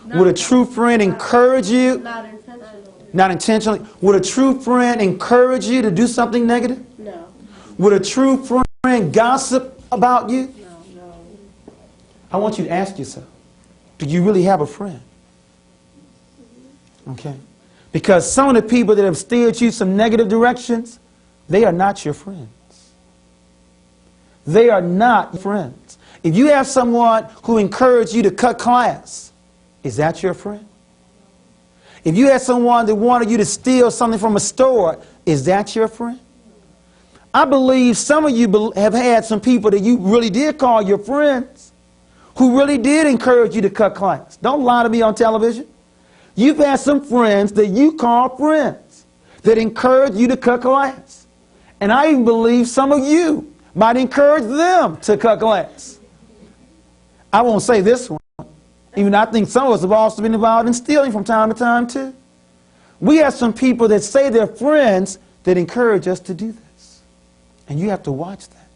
S4: No. Would a true friend encourage you?
S8: Not intentionally.
S4: Not intentionally. Would a true friend encourage you to do something negative?
S8: No.
S4: Would a true friend gossip about you?
S8: No.
S4: I want you to ask yourself, do you really have a friend? Okay. Because some of the people that have steered you some negative directions, they are not your friends. They are not friends. If you have someone who encouraged you to cut class, is that your friend? If you had someone that wanted you to steal something from a store, is that your friend? I believe some of you have had some people that you really did call your friends, who really did encourage you to cut class. Don't lie to me on television. You've had some friends that you call friends that encourage you to cut class. And I even believe some of you might encourage them to cut class. I won't say this one. Even I think some of us have also been involved in stealing from time to time too. We have some people that say they're friends that encourage us to do this. And you have to watch that.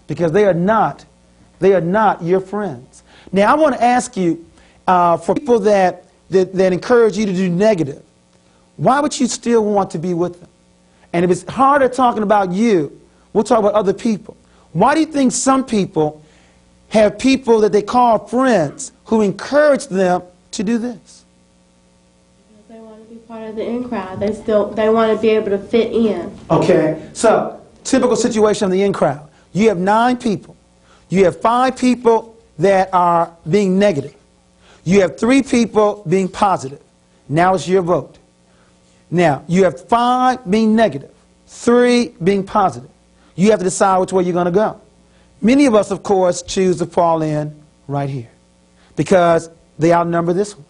S4: Because they are not your friends. Now I want to ask you, for people that encourage you to do negative, why would you still want to be with them? And if it's harder talking about you, we'll talk about other people. Why do you think some people have people that they call friends who encourage them to do this?
S8: Because they want to be part of the in crowd. They want to be able to fit in.
S4: Okay, so typical situation of the in crowd. You have 9 people. You have 5 people that are being negative. You have 3 people being positive. Now it's your vote. Now, you have 5 being negative, 3 being positive. You have to decide which way you're going to go. Many of us, of course, choose to fall in right here because they outnumber this one.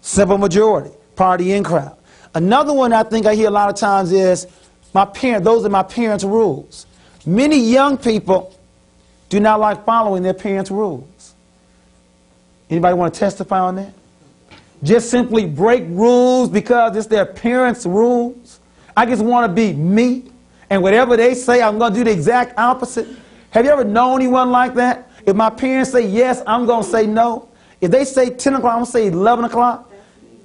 S4: Simple majority, party in crowd. Another one I think I hear a lot of times is those are my parents' rules. Many young people do not like following their parents' rules. Anybody want to testify on that? Just simply break rules because it's their parents' rules. I just want to be me, and whatever they say, I'm going to do the exact opposite. Have you ever known anyone like that? If my parents say yes, I'm going to say no. If they say 10 o'clock, I'm going to say 11 o'clock.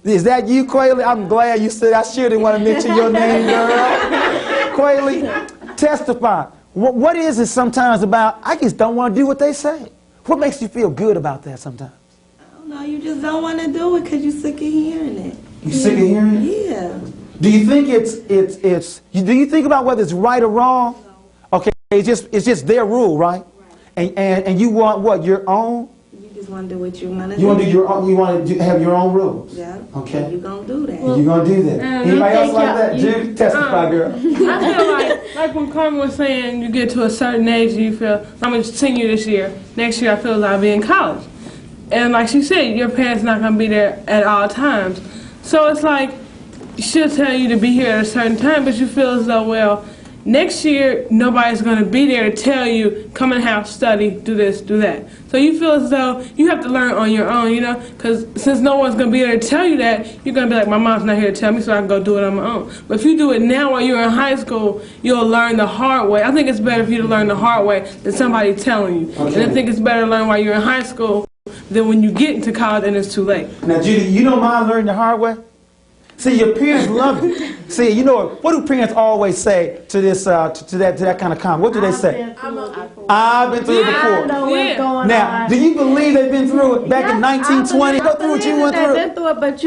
S4: Is that you, Quaylee? I'm glad you said. I sure didn't want to mention your name, girl. Quaylee, testify. What is it sometimes about, I just don't want to do what they say? What makes you feel good about that sometimes?
S10: I don't know, you just don't want to do it because you're sick of hearing it.
S4: You sick of hearing it?
S10: Yeah.
S4: Do you think do you think about whether it's right or wrong? Okay, it's just their rule, right? And you want what, your own?
S10: You just want to do what you want to do.
S4: You want to do your own, you want to have your own rules?
S10: Yeah.
S4: Okay.
S10: And you're going to do that.
S4: You're going to do that. Anybody else like that? Judy, testify, girl.
S5: I feel like when Carmen was saying, you get to a certain age and you feel, I'm a senior this year. Next year I feel like I'll be in college. And like she said, your parents not going to be there at all times. So it's like, she'll tell you to be here at a certain time, but you feel as though, well, next year nobody's going to be there to tell you, come in the house, study, do this, do that. So you feel as though you have to learn on your own, you know, because since no one's going to be there to tell you that, you're going to be like, my mom's not here to tell me, so I can go do it on my own. But if you do it now while you're in high school, you'll learn the hard way. I think it's better for you to learn the hard way than somebody telling you. Okay. And I think it's better to learn while you're in high school than when you get into college and it's too late.
S4: Now, Judy, you don't mind learning the hard way? See, your parents love you. See, you know what do parents always say to this, to that kind of comment? What do they say? I've been through it before.
S8: I know what's going
S4: now,
S8: on.
S4: do you believe they've been through it back in 1920? Go through what you went through.
S8: They've been through it, but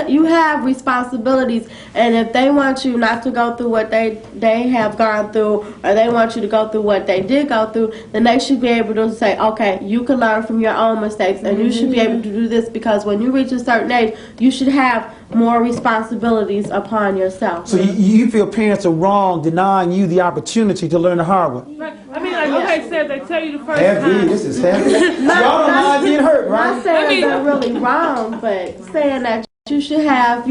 S8: you have responsibilities, and if they want you not to go through what they have gone through, or they want you to go through what they did go through, then they should be able to say, okay, you can learn from your own mistakes, and you should be able to do this because when you reach a certain age, you should have more responsibilities upon yourself.
S4: So you feel parents are wrong denying you the opportunity to learn the hard way?
S5: I mean, like okay, said they tell you the first time.
S4: This is heavy. Y'all don't mind being hurt, right?
S8: Not saying they're really wrong, but saying that you should have,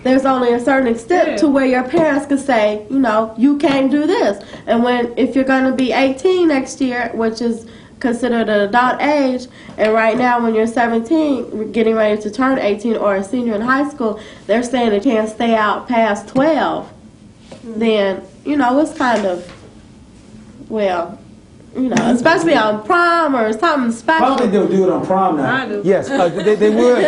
S8: there's only a certain extent to where your parents can say, you can't do this. And if you're going to be 18 next year, which is considered an adult age, and right now when you're 17, getting ready to turn 18 or a senior in high school, they're saying they can't stay out past 12, then, it's kind of, especially on prom or something special.
S4: Probably they'll do it on prom now.
S5: I do.
S4: Yes, they would.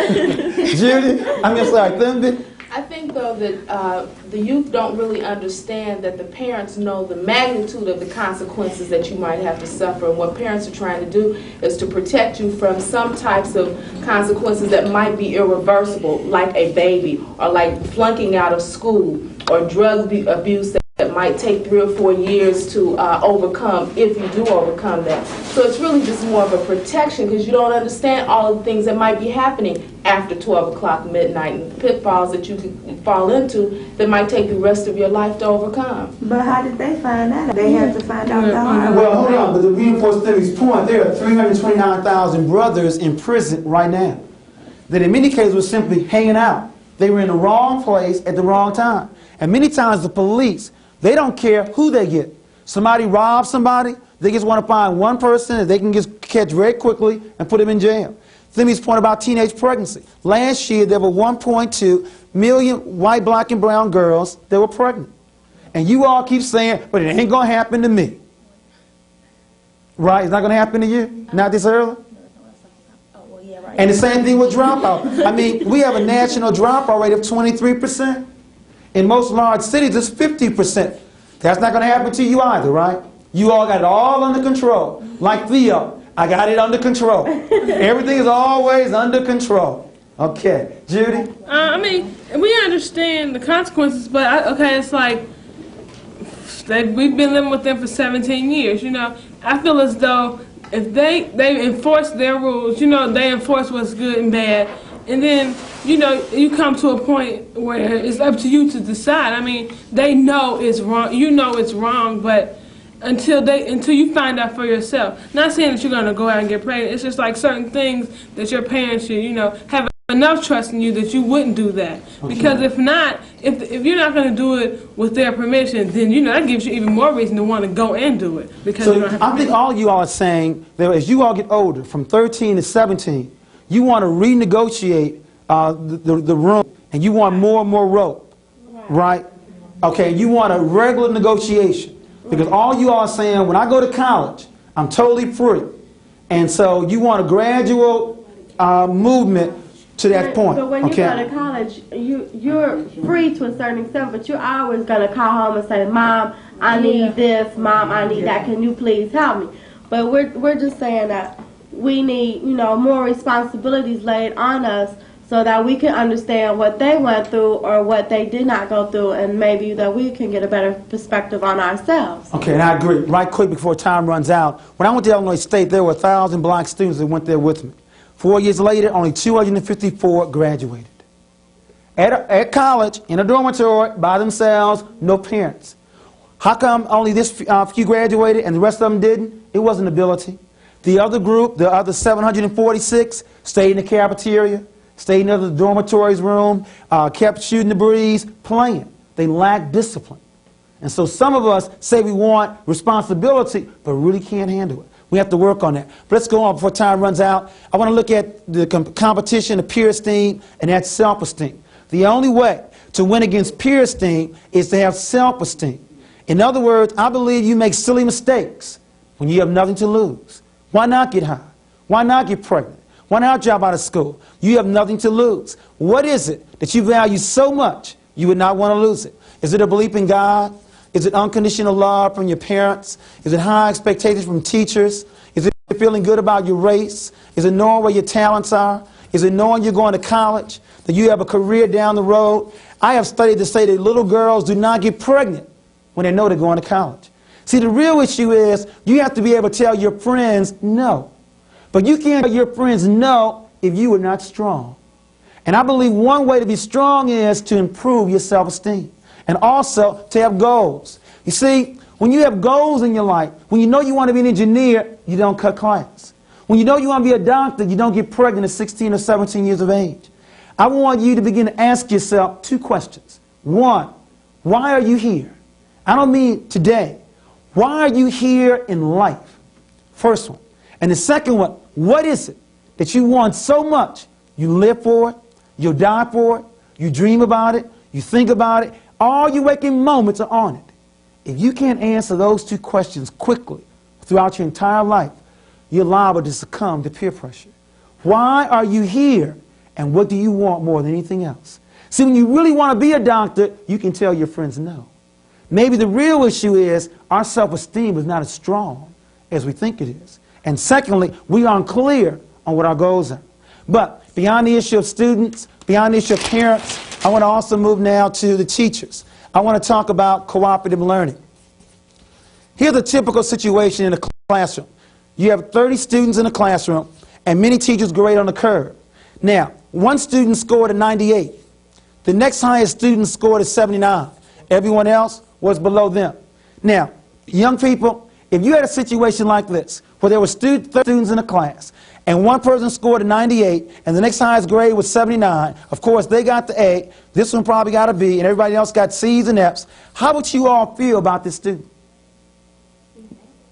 S4: Judy, I mean, it's like them.
S7: I think, though, that the youth don't really understand that the parents know the magnitude of the consequences that you might have to suffer. And what parents are trying to do is to protect you from some types of consequences that might be irreversible, like a baby, or like flunking out of school, or drug abuse that might take 3 or 4 years to overcome, if you do overcome that. So it's really just more of a protection, because you don't understand all of the things that might be happening after 12 o'clock midnight, and pitfalls that you could fall into that might take the rest of your life to overcome.
S10: But how did they find out? They had to find out the hard way.
S4: Well, hold on, but to reinforce Timmy's point, there are 329,000 brothers in prison right now that in many cases were simply hanging out. They were in the wrong place at the wrong time. And many times the police, they don't care who they get. Somebody robs somebody, they just want to find one person that they can just catch very quickly and put them in jail. Timmy's point about teenage pregnancy. Last year, there were 1.2 million white, black, and brown girls that were pregnant. And you all keep saying, but it ain't going to happen to me. Right? It's not going to happen to you? Not this early? And the same thing with dropout. I mean, we have a national dropout rate of 23%. In most large cities, it's 50%. That's not going to happen to you either, right? You all got it all under control. Like Theo, I got it under control. Everything is always under control. Okay. Judy?
S5: I mean, we understand the consequences, but, it's like we've been living with them for 17 years, I feel as though if they enforce their rules, they enforce what's good and bad, and then, you come to a point where it's up to you to decide. I mean, they know it's wrong. You know it's wrong, but until you find out for yourself. Not saying that you're going to go out and get pregnant. It's just like certain things that your parents should, have enough trust in you that you wouldn't do that. Okay. Because if not, if you're not going to do it with their permission, then, that gives you even more reason to want to go and do it. Because
S4: so
S5: you don't have
S4: I think all you all are saying that as you all get older, from 13 to 17, you want to renegotiate the room, and you want more and more rope, right? Okay, you want a regular negotiation, because all you all are saying, when I go to college, I'm totally free. And so you want a gradual movement to that point.
S8: But when you go to college, you're free to a certain extent, but you're always going to call home and say, Mom, I need this, Mom, I need that, can you please help me? But we're just saying that we need, more responsibilities laid on us so that we can understand what they went through or what they did not go through, and maybe that we can get a better perspective on ourselves.
S4: Okay, and I agree. Right quick before time runs out, when I went to Illinois State, there were 1,000 black students that went there with me. 4 years later, only 254 graduated. At college, in a dormitory, by themselves, no parents. How come only this few graduated and the rest of them didn't? It wasn't ability. The other group, the other 746, stayed in the cafeteria, stayed in the other dormitories room, kept shooting the breeze, playing. They lacked discipline. And so some of us say we want responsibility, but really can't handle it. We have to work on that. But let's go on before time runs out. I want to look at the competition of peer esteem, and that's self-esteem. The only way to win against peer esteem is to have self-esteem. In other words, I believe you make silly mistakes when you have nothing to lose. Why not get high? Why not get pregnant? Why not drop out of school? You have nothing to lose. What is it that you value so much you would not want to lose it? Is it a belief in God? Is it unconditional love from your parents? Is it high expectations from teachers? Is it feeling good about your race? Is it knowing where your talents are? Is it knowing you're going to college, that you have a career down the road? I have studied to say that little girls do not get pregnant when they know they're going to college. See, the real issue is you have to be able to tell your friends no. But you can't tell your friends no if you are not strong. And I believe one way to be strong is to improve your self-esteem and also to have goals. You see, when you have goals in your life, when you know you want to be an engineer, you don't cut class. When you know you want to be a doctor, you don't get pregnant at 16 or 17 years of age. I want you to begin to ask yourself 2 questions. 1, why are you here? I don't mean today. Why are you here in life? First one. And the second one, what is it that you want so much? You live for it, you'll die for it, you dream about it, you think about it, all your waking moments are on it. If you can't answer those 2 questions quickly throughout your entire life, you're liable to succumb to peer pressure. Why are you here, and what do you want more than anything else? See, when you really want to be a doctor, you can tell your friends no. Maybe the real issue is our self-esteem is not as strong as we think it is. And secondly, we aren't clear on what our goals are. But beyond the issue of students, beyond the issue of parents, I want to also move now to the teachers. I want to talk about cooperative learning. Here's a typical situation in a classroom. You have 30 students in a classroom, and many teachers grade on the curve. Now, one student scored a 98. The next highest student scored a 79. Everyone else was below them. Now, young people, if you had a situation like this, where there were students in a class, and one person scored a 98, and the next highest grade was 79, of course, they got the A, this one probably got a B, and everybody else got C's and F's, how would you all feel about this student?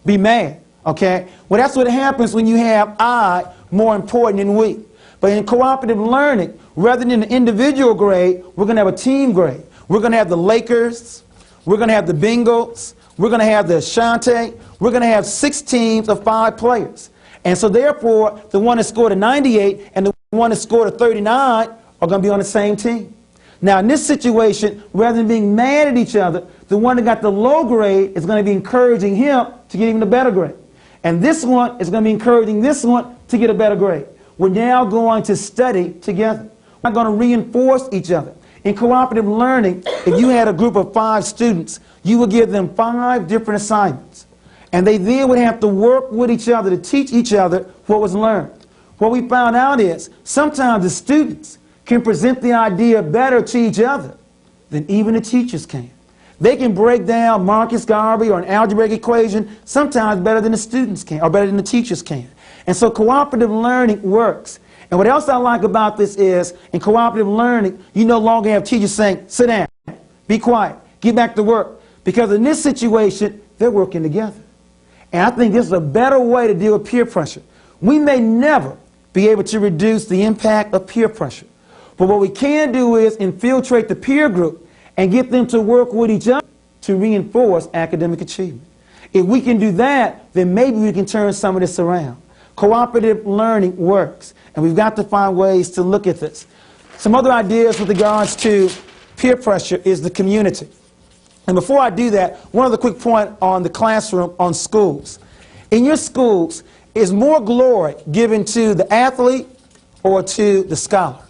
S4: Be mad, okay? Well, that's what happens when you have I more important than we. But in cooperative learning, rather than an individual grade, we're going to have a team grade. We're going to have the Lakers, we're going to have the Bengals, we're going to have the Ashanti, we're going to have 6 teams of 5 players. And so therefore, the one that scored a 98 and the one that scored a 39 are going to be on the same team. Now in this situation, rather than being mad at each other, the one that got the low grade is going to be encouraging him to get even a better grade. And this one is going to be encouraging this one to get a better grade. We're now going to study together. We're going to reinforce each other. In cooperative learning, if you had a group of 5 students, you would give them 5 different assignments. And they then would have to work with each other to teach each other what was learned. What we found out is sometimes the students can present the idea better to each other than even the teachers can. They can break down Marcus Garvey or an algebraic equation sometimes better than the students can, or better than the teachers can. And so cooperative learning works. And what else I like about this is, in cooperative learning, you no longer have teachers saying, sit down, be quiet, get back to work. Because in this situation, they're working together. And I think this is a better way to deal with peer pressure. We may never be able to reduce the impact of peer pressure. But what we can do is infiltrate the peer group and get them to work with each other to reinforce academic achievement. If we can do that, then maybe we can turn some of this around. Cooperative learning works, and we've got to find ways to look at this. Some other ideas with regards to peer pressure is the community. And before I do that, one other quick point on the classroom, on schools. In your schools, is more glory given to the athlete or to the scholar?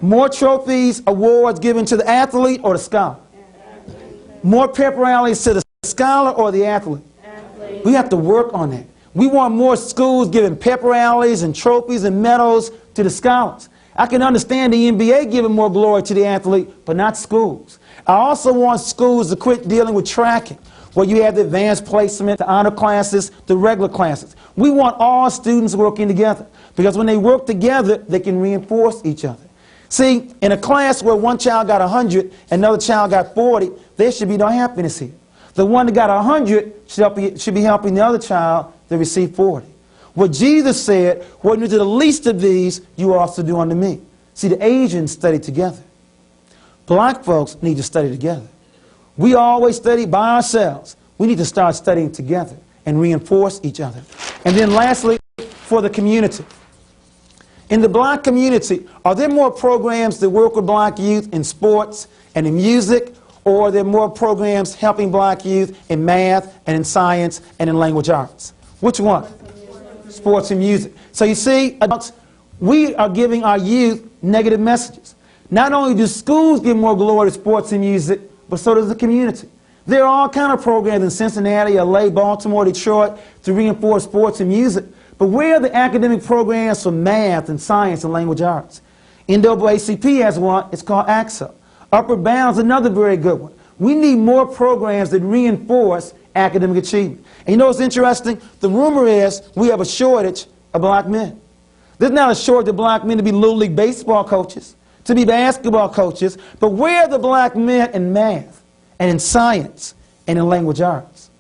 S4: More trophies, awards given to the athlete or the scholar? More pep rallies to the scholar or the athlete? We have to work on that. We want more schools giving pep rallies and trophies and medals to the scholars. I can understand the NBA giving more glory to the athlete, but not schools. I also want schools to quit dealing with tracking, where you have the advanced placement, the honor classes, the regular classes. We want all students working together, because when they work together, they can reinforce each other. See, in a class where one child got 100 and another child got 40, there should be no happiness here. The one that got 100 should be helping the other child that received 40. What Jesus said, what you do to the least of these, you also do unto me. See, the Asians study together. Black folks need to study together. We always study by ourselves. We need to start studying together and reinforce each other. And then lastly, for the community. In the black community, are there more programs that work with black youth in sports and in music, or are there more programs helping black youth in math and in science and in language arts? Which one? Sports and music. So you see, adults, we are giving our youth negative messages. Not only do schools give more glory to sports and music, but so does the community. There are all kinds of programs in Cincinnati, LA, Baltimore, Detroit to reinforce sports and music. But where are the academic programs for math and science and language arts? NAACP has one. It's called AXA. Upward Bound is another very good one. We need more programs that reinforce academic achievement. And you know what's interesting? The rumor is we have a shortage of black men. There's not a shortage of black men to be Little League baseball coaches, to be basketball coaches, but where are the black men in math and in science and in language arts?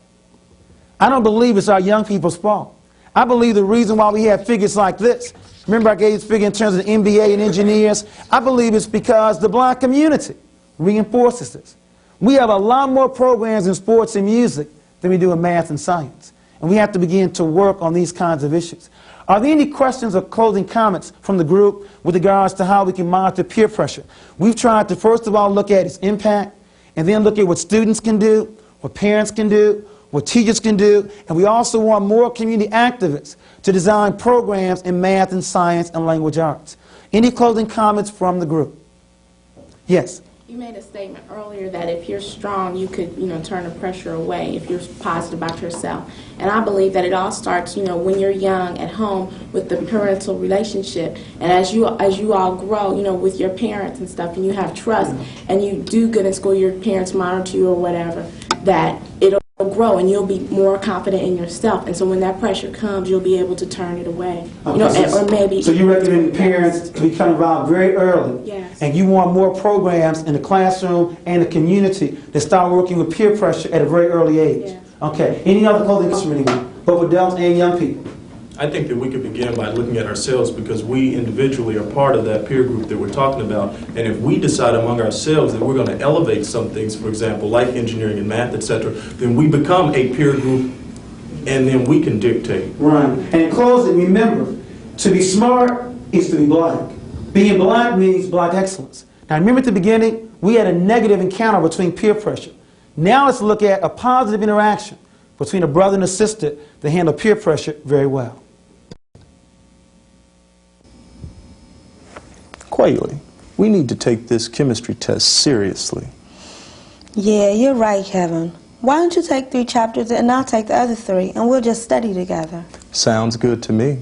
S4: I don't believe it's our young people's fault. I believe the reason why we have figures like this, remember I gave this figure in terms of the MBA and engineers, I believe it's because the black community reinforces this. We have a lot more programs in sports and music than we do in math and science. And we have to begin to work on these kinds of issues. Are there any questions or closing comments from the group with regards to how we can monitor peer pressure? We've tried to first of all look at its impact and then look at what students can do, what parents can do, what teachers can do, and we also want more community activists to design programs in math and science and language arts. Any closing comments from the group? Yes?
S7: You made a statement earlier that if you're strong, you could, turn the pressure away if you're positive about yourself. And I believe that it all starts, when you're young at home with the parental relationship. And as you all grow, with your parents and stuff, and you have trust, and you do good in school, your parents monitor you or whatever, that it'll grow and you'll be more confident in yourself. And so when that pressure comes, you'll be able to turn it away. Or maybe.
S4: So you recommend parents to become involved very early.
S7: Yes.
S4: And you want more programs in the classroom and the community that start working with peer pressure at a very early age.
S7: Yes.
S4: Okay. Any other closing comments from anyone? Both adults and young people.
S3: I think that we could begin by looking at ourselves because we individually are part of that peer group that we're talking about. And if we decide among ourselves that we're going to elevate some things, for example, like engineering and math, etc., then we become a peer group and then we can dictate.
S4: Right. And in closing, remember, to be smart is to be black. Being black means black excellence. Now remember at the beginning, we had a negative encounter between peer pressure. Now let's look at a positive interaction between a brother and a sister that handle peer pressure very well.
S3: Quayle, we need to take this chemistry test seriously.
S2: Yeah, you're right, Kevin. Why don't you take 3 chapters and I'll take the other 3 and we'll just study together?
S3: Sounds good to me.